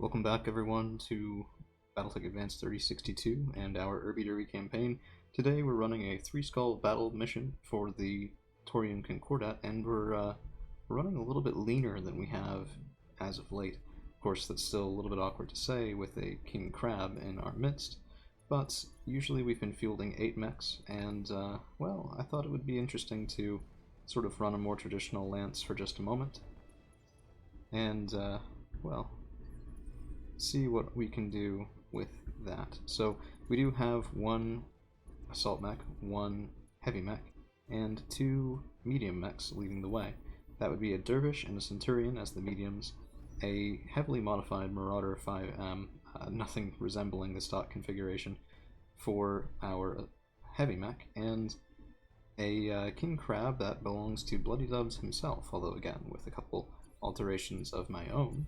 Welcome back everyone to Battletech Advanced 3062 and our Irby Derby campaign. Today we're running a 3-skull battle mission for the Torium Concordat, and we're running a little bit leaner than we have as of late. Of course, that's still a little bit awkward to say with a King Crab in our midst, but usually we've been fielding 8 mechs, and well, I thought it would be interesting to sort of run a more traditional lance for just a moment, and well, see what we can do with that. So we do have 1 assault mech, 1 heavy mech, and 2 medium mechs leading the way. That would be a dervish and a centurion as the mediums, a heavily modified marauder 5M, nothing resembling the stock configuration for our heavy mech, and a king crab that belongs to Bloody Dubs himself, although again with a couple alterations of my own,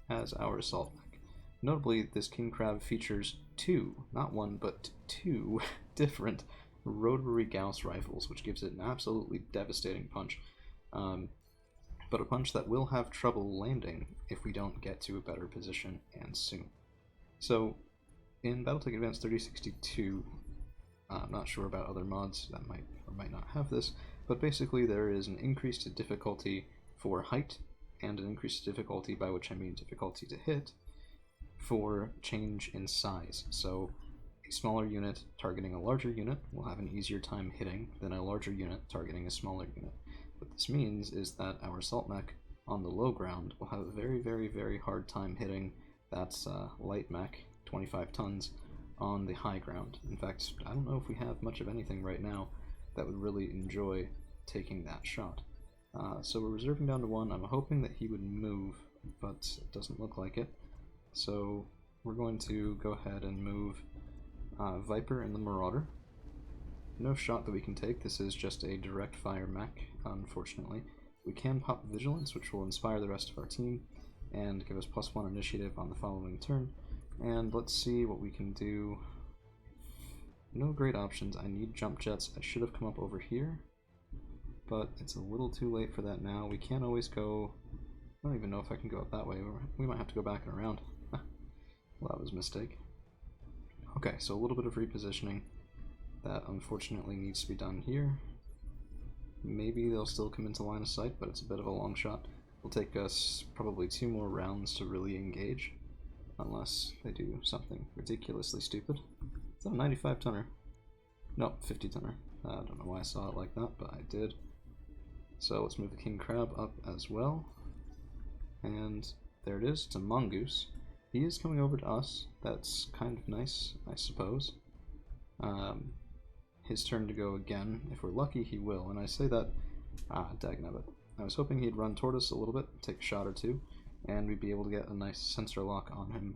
as our assault mech. Notably, this king crab features 2, not 1, but 2 different rotary Gauss rifles, which gives it an absolutely devastating punch, but a punch that will have trouble landing if we don't get to a better position and soon. So, in Battletech Advanced 3062, I'm not sure about other mods that might or might not have this, but basically there is an increased difficulty for height, and an increased difficulty, by which I mean difficulty to hit, for change in size. So a smaller unit targeting a larger unit will have an easier time hitting than a larger unit targeting a smaller unit. What this means is that our assault mech on the low ground will have a very hard time hitting that light mech, 25 tons, on the high ground. In fact, I don't know if we have much of anything right now that would really enjoy taking that shot. So we're reserving down to 1. I'm hoping that he would move, but it doesn't look like it. So we're going to go ahead and move Viper and the Marauder. No shot that we can take. This is just a direct fire mech, unfortunately. We can pop Vigilance, which will inspire the rest of our team and give us +1 initiative on the following turn. And let's see what we can do. No great options. I need jump jets. I should have come up over here, but it's a little too late for that now. We can always go... I don't even know if I can go up that way. We might have to go back and around. Well, that was a mistake. Okay, so a little bit of repositioning that unfortunately needs to be done here. Maybe they'll still come into line of sight, but it's a bit of a long shot. It'll take us probably 2 more rounds to really engage, unless they do something ridiculously stupid. Is that a 95 tonner? No, 50 tonner. I don't know why I saw it like that, but I did. So let's move the king crab up as well. And there it is, it's a mongoose. He is coming over to us. That's kind of nice, I suppose. His turn to go again. If we're lucky, he will. And I say that, dagnabbit. I was hoping he'd run toward us a little bit, take a shot or 2, and we'd be able to get a nice sensor lock on him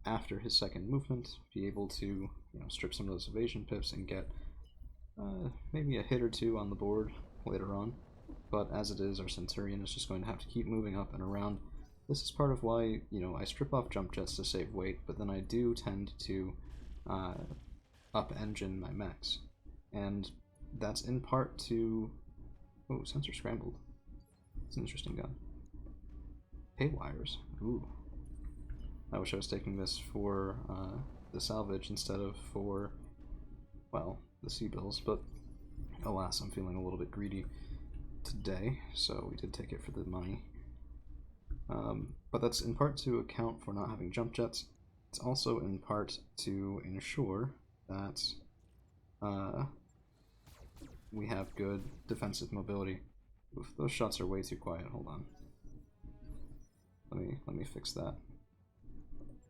after his second movement, be able to, strip some of those evasion pips and get maybe a hit or 2 on the board later on. But as it is, our Centurion is just going to have to keep moving up and around. This is part of why, I strip off jump jets to save weight, but then I do tend to up-engine my mechs. And that's in part to... Oh, sensor scrambled. It's an interesting gun. Hay wires. Ooh. I wish I was taking this for the salvage instead of for, well, the sea bills, but alas, I'm feeling a little bit greedy today, so we did take it for the money. But that's in part to account for not having jump jets. It's also in part to ensure that we have good defensive mobility. Oof, those shots are way too quiet. Hold on. Let me fix that.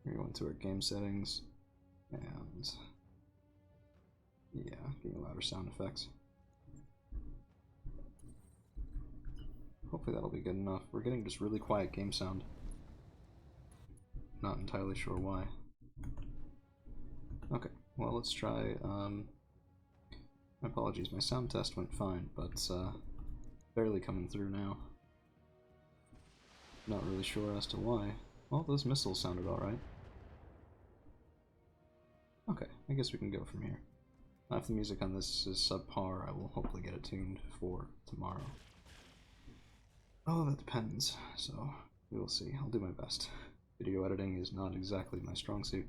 We're going to our game settings, and yeah, getting louder sound effects. Hopefully that'll be good enough. We're getting just really quiet game sound. Not entirely sure why. Okay, well let's try, my apologies, my sound test went fine, but barely coming through now. Not really sure as to why. Well, those missiles sounded alright. Okay, I guess we can go from here. If the music on this is subpar, I will hopefully get it tuned for tomorrow. Oh, that depends, so we will see. I'll do my best. Video editing is not exactly my strong suit.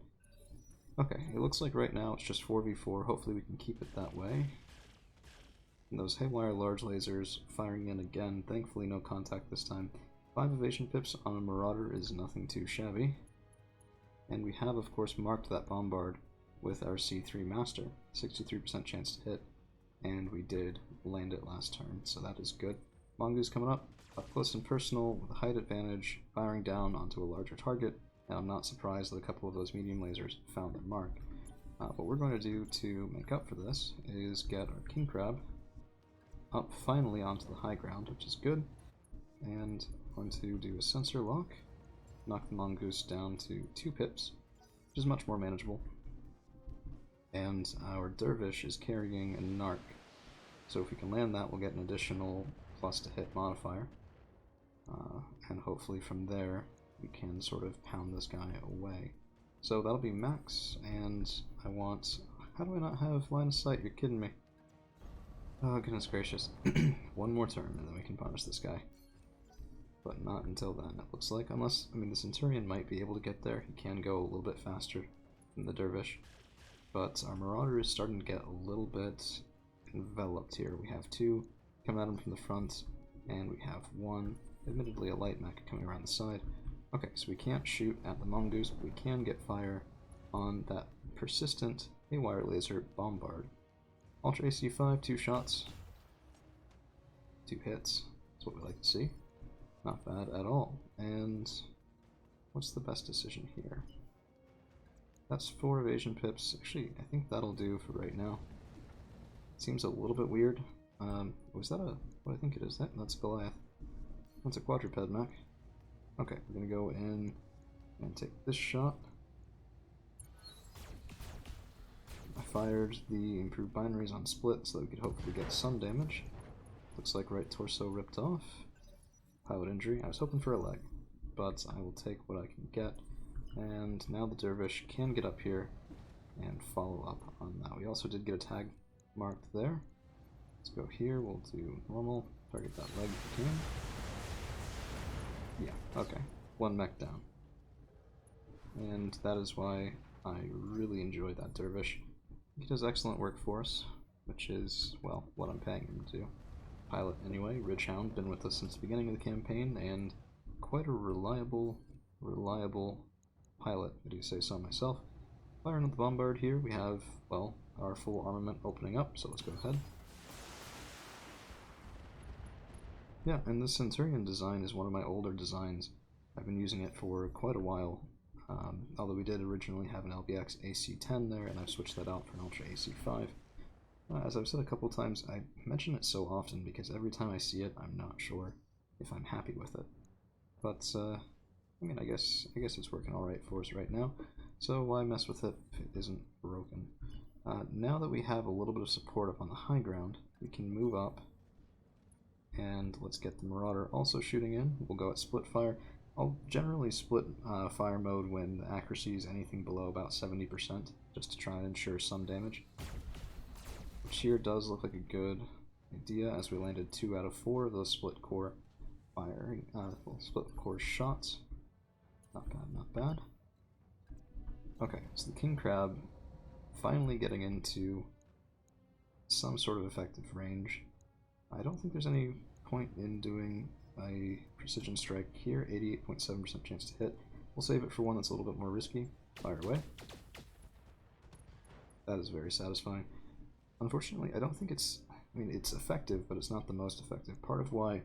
Okay, it looks like right now it's just 4v4. Hopefully we can keep it that way. And those haywire large lasers firing in again. Thankfully no contact this time. 5 evasion pips on a Marauder is nothing too shabby. And we have of course marked that bombard with our C3 Master. 63% chance to hit. And we did land it last turn, so that is good. Mongoose coming up close and personal with a height advantage, firing down onto a larger target, and I'm not surprised that a couple of those medium lasers found their mark. What we're going to do to make up for this is get our King Crab up finally onto the high ground, which is good, and I'm going to do a sensor lock, knock the Mongoose down to 2 pips, which is much more manageable, and our Dervish is carrying a Narc, so if we can land that we'll get an additional plus to hit modifier. And hopefully from there we can sort of pound this guy away. So that'll be max, and I want... How do I not have line of sight? You're kidding me. Oh goodness gracious. One more turn and then we can punish this guy. But not until then, it looks like. Unless, I mean, the Centurion might be able to get there. He can go a little bit faster than the Dervish. But our Marauder is starting to get a little bit enveloped here. We have 2 coming at him from the front, and we have 1, admittedly a light mech, coming around the side. Okay, so we can't shoot at the Mongoose, but we can get fire on that persistent haywire laser bombard. Ultra AC5, 2 shots, 2 hits. That's what we like to see. Not bad at all. And what's the best decision here? That's 4 evasion pips. Actually, I think that'll do for right now. Seems a little bit weird. Was that a... what I think it is? That's Goliath. That's a quadruped mech. Okay, we're gonna go in and take this shot. I fired the improved binaries on split so that we could hopefully get some damage. Looks like right torso ripped off. Pilot injury. I was hoping for a leg, but I will take what I can get. And now the Dervish can get up here and follow up on that. We also did get a tag marked there. Let's go here, we'll do normal, target that leg if we can. Yeah, okay. 1 mech down. And that is why I really enjoy that Dervish. He does excellent work for us, which is, well, what I'm paying him to do. Pilot anyway, Ridgehound, been with us since the beginning of the campaign, and quite a reliable pilot, I do say so myself. Firing at the bombard here, we have, well, our full armament opening up, so let's go ahead. Yeah, and this Centurion design is one of my older designs. I've been using it for quite a while, although we did originally have an LBX AC10 there, and I've switched that out for an Ultra AC5. As I've said a couple times, I mention it so often because every time I see it, I'm not sure if I'm happy with it. But, I mean, I guess it's working alright for us right now, so why mess with it if it isn't broken? Now that we have a little bit of support up on the high ground, we can move up, and let's get the Marauder also shooting in. We'll go at split fire. I'll generally split fire mode when the accuracy is anything below about 70%, just to try and ensure some damage. Which here does look like a good idea, as we landed 2 out of 4 of those split core firing, split core shots. Not bad, not bad. Okay, so the King Crab finally getting into some sort of effective range. I don't think there's any point in doing a precision strike here. 88.7% chance to hit. We'll save it for one that's a little bit more risky. Fire away. That is very satisfying. Unfortunately, I don't think it's... I mean, it's effective, but it's not the most effective. Part of why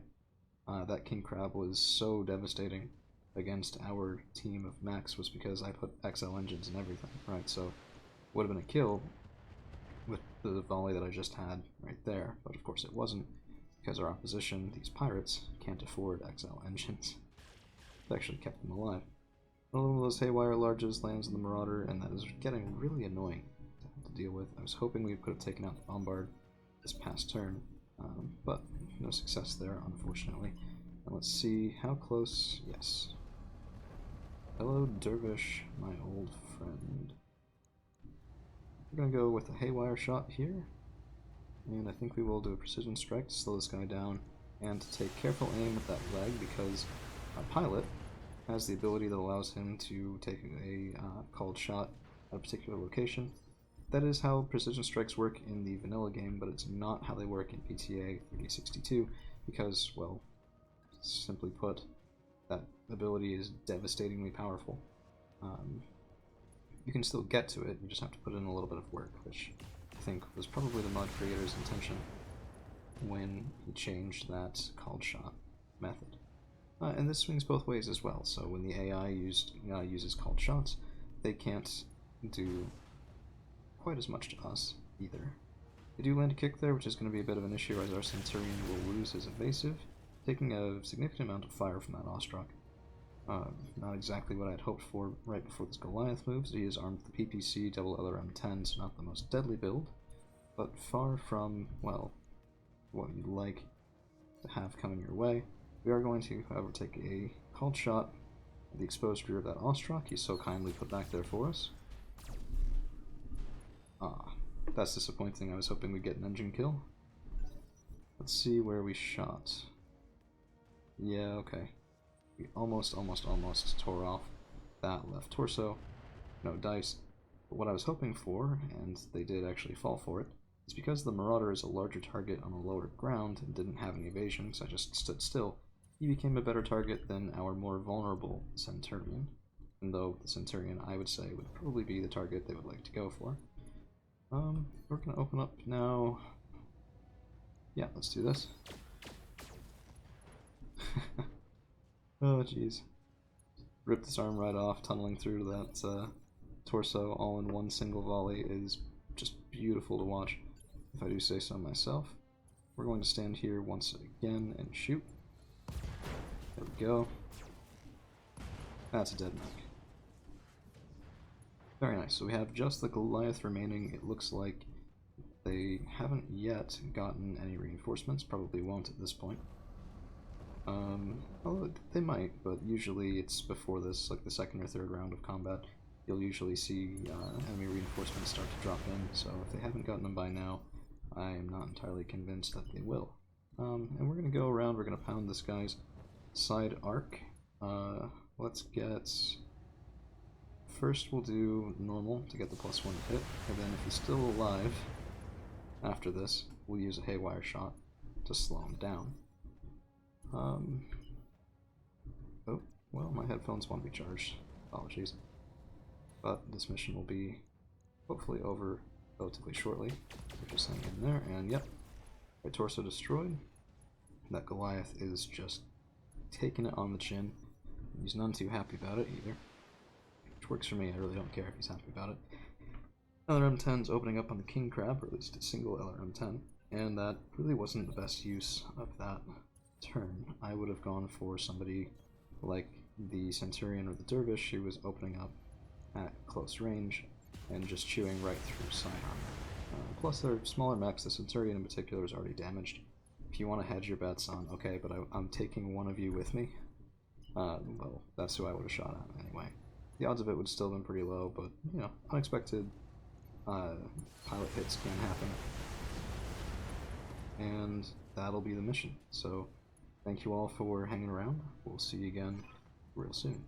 that King Crab was so devastating against our team of mechs was because I put XL engines and everything, right? So it would have been a kill with the volley that I just had right there, but of course it wasn't, because our opposition, these pirates, can't afford XL engines. It actually kept them alive. One of those haywire larges lands in the Marauder, and that is getting really annoying to have to deal with. I was hoping we could have taken out the bombard this past turn, but no success there, unfortunately. And let's see how close. Yes. Hello, Dervish, my old friend. We're going to go with a haywire shot here, and I think we will do a precision strike to slow this guy down and to take careful aim with that leg, because our pilot has the ability that allows him to take a called shot at a particular location. That is how precision strikes work in the vanilla game, but it's not how they work in BTA 3062 because, well, simply put, that ability is devastatingly powerful. You can still get to it, you just have to put in a little bit of work, which I think was probably the mod creator's intention when he changed that called shot method. And this swings both ways as well, so when the AI uses called shots, they can't do quite as much to us either. They do land a kick there, which is going to be a bit of an issue as our Centurion will lose his evasive, taking a significant amount of fire from that Ostrok. Not exactly what I'd hoped for right before this Goliath moves. He is armed with the PPC double LRM-10, so not the most deadly build, but far from, well, what you'd like to have coming your way. We are going to, however, take a called shot at the exposed rear of that Ostrok he's so kindly put back there for us. That's disappointing. I was hoping we'd get an engine kill. Let's see where we shot. Yeah, okay. We almost tore off that left torso. No dice. But what I was hoping for, and they did actually fall for it, is because the Marauder is a larger target on a lower ground and didn't have any evasion, because I just stood still, he became a better target than our more vulnerable Centurion. And though the Centurion, I would say, would probably be the target they would like to go for. We're going to open up now. Yeah, let's do this. Oh, jeez. Ripped his arm right off, tunneling through that torso all in one single volley is just beautiful to watch, if I do say so myself. We're going to stand here once again and shoot. There we go. That's a dead mech. Very nice. So we have just the Goliath remaining. It looks like they haven't yet gotten any reinforcements. Probably won't at this point. Although they might, but usually it's before this, like the second or third round of combat, you'll usually see enemy reinforcements start to drop in, so if they haven't gotten them by now, I am not entirely convinced that they will. And we're going to go around, we're going to pound this guy's side arc. Let's get... First we'll do normal to get the +1 hit, and then if he's still alive after this, we'll use a haywire shot to slow him down. Oh, well, my headphones won't be charged. Apologies. But this mission will be hopefully over relatively shortly. So just hang in there, and yep, right torso destroyed. That Goliath is just taking it on the chin. He's none too happy about it either. Which works for me, I really don't care if he's happy about it. LRM-10's opening up on the King Crab, or at least a single LRM-10, and that really wasn't the best use of that turn. I would have gone for somebody like the Centurion or the Dervish who was opening up at close range and just chewing right through side armor. Plus they're smaller mechs, the Centurion in particular is already damaged. If you want to hedge your bets on, okay, but I'm taking one of you with me, well, that's who I would have shot at anyway. The odds of it would still have been pretty low, but, you know, unexpected pilot hits can happen. And that'll be the mission. So, thank you all for hanging around. We'll see you again real soon.